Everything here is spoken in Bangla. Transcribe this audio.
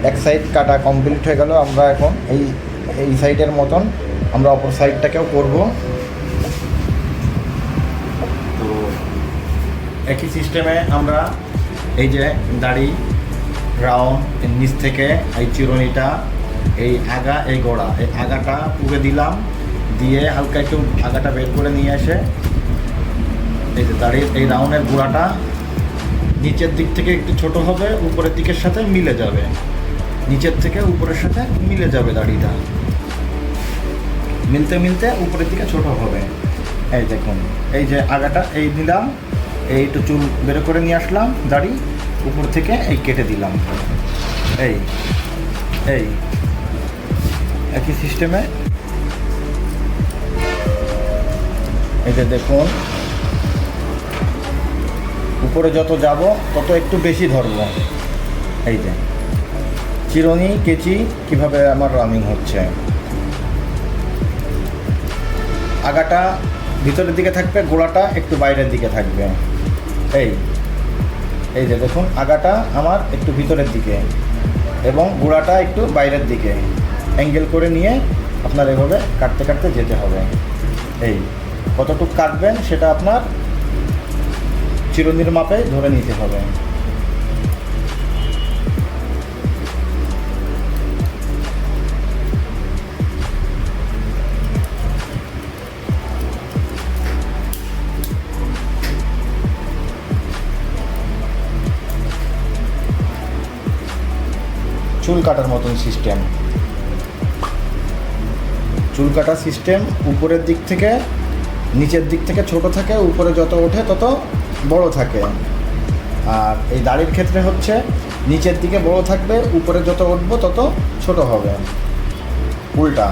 এক সাইড কাটা কমপ্লিট হয়ে গেল। আমরা এখন এই সাইডের মতন আমরা অপর সাইডটাকেও করব। তো একই সিস্টেমে আমরা এই যে দাড়ি রাউন্ড নিচ থেকে এই চিরুনিটা, এই আগা, এই গোড়া, এই আগাটা পুড়ে দিলাম, দিয়ে হালকা একটু আগাটা বের করে নিয়ে এসে এই যে দাড়ির এই রাউন্ডের গোড়াটা নিচের দিক থেকে একটু ছোট হবে, উপরের দিকের সাথে মিলে যাবে, নিচের থেকে উপরের সাথে মিলে যাবে দাড়িটা, মিলতে মিলতে উপরের দিকে ছোট হবে। এই দেখুন, এই যে আগাটা এই দিলাম, এই একটু চুল বের করে নিয়ে আসলাম, দাড়ি উপর থেকে এই কেটে দিলাম। এই এই একই সিস্টেমে এই যে দেখুন, উপরে যত যাব তত একটু বেশি ধরব। এই যে চিরুনি কেচি কিভাবে আমার রানিং হচ্ছে, আগাটা ভিতরের দিকে থাকবে, গোড়াটা একটু বাইরের দিকে থাকবে। এই যে দেখুন, আগাটা আমার একটু ভিতরের দিকে এবং গোড়াটা একটু বাইরের দিকে অ্যাঙ্গেল করে নিয়ে আপনার এভাবে কাটতে কাটতে যেতে হবে। এই কতটুকু কাটবেন সেটা আপনার চিরুনির মাপে ধরে নিতে হবে। চুল কাটার মতন সিস্টেম, চুল কাটার সিস্টেম উপরের দিক থেকে নিচের দিক থেকে ছোট থাকে, উপরে যত ওঠে তত বড় থাকে। আর এই দাড়ির ক্ষেত্রে হচ্ছে নিচের দিকে বড় থাকবে, উপরে যত উঠবো তত ছোট হবে, উল্টা।